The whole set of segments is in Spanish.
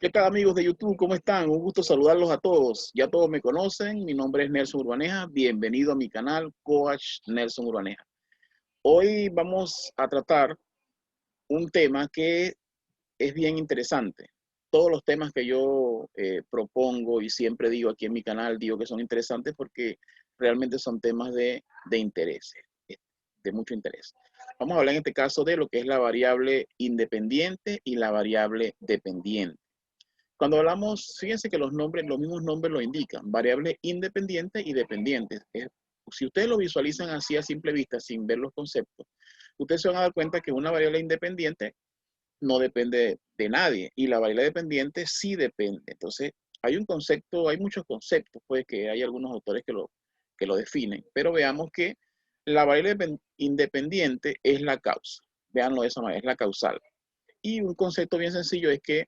¿Qué tal amigos de YouTube? ¿Cómo están? Un gusto saludarlos a todos. Ya todos me conocen, mi nombre es Nelson Urbaneja. Bienvenido a mi canal Coach Nelson Urbaneja. Hoy vamos a tratar un tema que es bien interesante. Todos los temas que yo propongo y siempre digo aquí en mi canal, digo que son interesantes porque realmente son temas de interés, de mucho interés. Vamos a hablar en este caso de lo que es la variable independiente y la variable dependiente. Cuando hablamos, fíjense que los nombres, los mismos nombres lo indican, variables independientes y dependientes. Si ustedes lo visualizan así a simple vista, sin ver los conceptos, ustedes se van a dar cuenta que una variable independiente no depende de nadie y la variable dependiente sí depende. Entonces, hay un concepto, hay muchos conceptos, pues que hay algunos autores que lo definen, pero veamos que la variable independiente es la causa. Veanlo de esa manera, es la causal. Y un concepto bien sencillo es que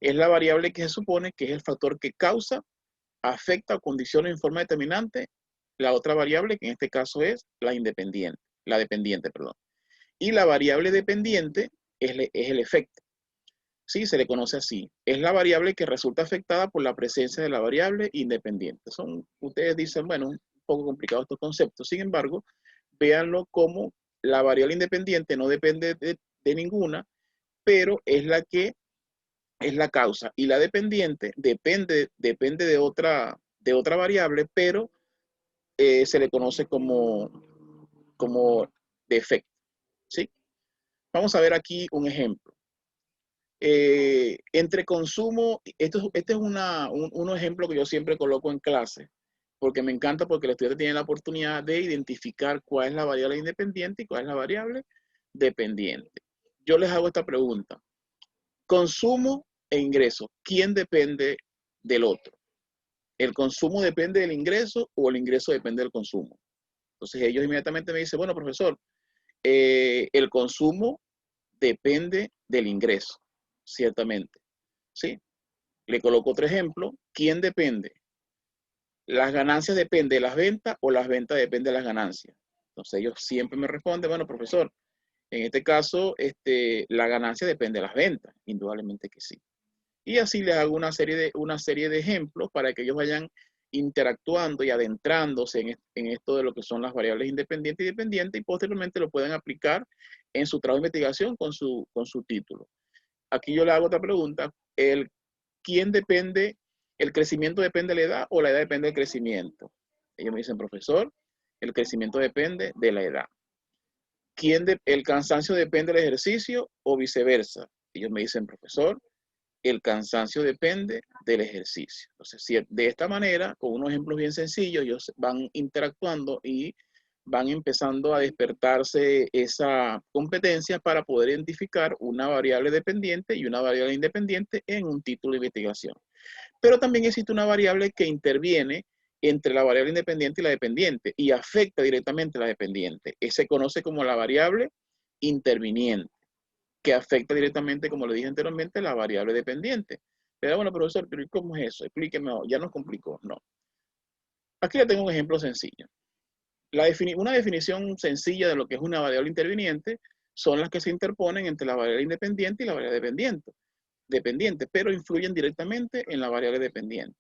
es la variable que se supone que es el factor que causa, afecta o condiciona en forma determinante la otra variable, que en este caso es la dependiente, perdón. Y la variable dependiente es el efecto. Sí, se le conoce así. Es la variable que resulta afectada por la presencia de la variable independiente. Ustedes dicen, bueno, un poco complicado estos conceptos. Sin embargo, véanlo como la variable independiente no depende de ninguna, pero es la causa, y la dependiente depende de otra variable, pero se le conoce como defecto, ¿sí? Vamos a ver aquí un ejemplo. Entre consumo, este es un ejemplo que yo siempre coloco en clase, porque me encanta porque el estudiante tiene la oportunidad de identificar cuál es la variable independiente y cuál es la variable dependiente. Yo les hago esta pregunta. Consumo e ingreso. ¿Quién depende del otro? ¿El consumo depende del ingreso o el ingreso depende del consumo? Entonces ellos inmediatamente me dicen, bueno, profesor, el consumo depende del ingreso, ciertamente. ¿Sí? Le coloco otro ejemplo. ¿Quién depende? ¿Las ganancias dependen de las ventas o las ventas dependen de las ganancias? Entonces ellos siempre me responden, bueno, profesor, en este caso, la ganancia depende de las ventas, indudablemente que sí. Y así les hago una serie de ejemplos para que ellos vayan interactuando y adentrándose en esto de lo que son las variables independientes y dependientes y posteriormente lo puedan aplicar en su trabajo de investigación con su título. Aquí yo le hago otra pregunta. ¿Quién depende? ¿El crecimiento depende de la edad o la edad depende del crecimiento? Ellos me dicen, profesor, el crecimiento depende de la edad. ¿El cansancio depende del ejercicio o viceversa? Ellos me dicen, profesor, el cansancio depende del ejercicio. Entonces, si de esta manera, con unos ejemplos bien sencillos, ellos van interactuando y van empezando a despertarse esa competencia para poder identificar una variable dependiente y una variable independiente en un título de investigación. Pero también existe una variable que interviene entre la variable independiente y la dependiente y afecta directamente a la dependiente. Se conoce como la variable interviniente, que afecta directamente, como le dije anteriormente, la variable dependiente. Pero bueno, profesor, pero ¿cómo es eso? Explíqueme, ya nos complicó. No. Aquí le tengo un ejemplo sencillo. Una definición sencilla de lo que es una variable interviniente son las que se interponen entre la variable independiente y la variable dependiente, pero influyen directamente en la variable dependiente.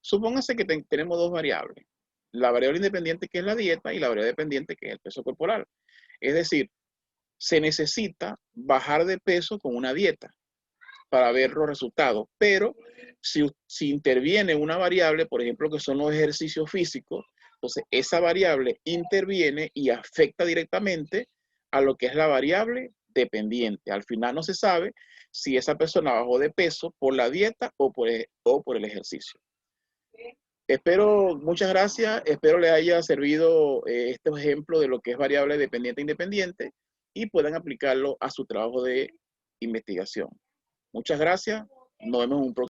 Supóngase que tenemos dos variables. La variable independiente, que es la dieta, y la variable dependiente, que es el peso corporal. Es decir, se necesita bajar de peso con una dieta para ver los resultados, pero si interviene una variable, por ejemplo, que son los ejercicios físicos, entonces esa variable interviene y afecta directamente a lo que es la variable dependiente. Al final no se sabe si esa persona bajó de peso por la dieta o por el ejercicio. Muchas gracias, espero les haya servido este ejemplo de lo que es variable dependiente e independiente y puedan aplicarlo a su trabajo de investigación. Muchas gracias, nos vemos en un próximo.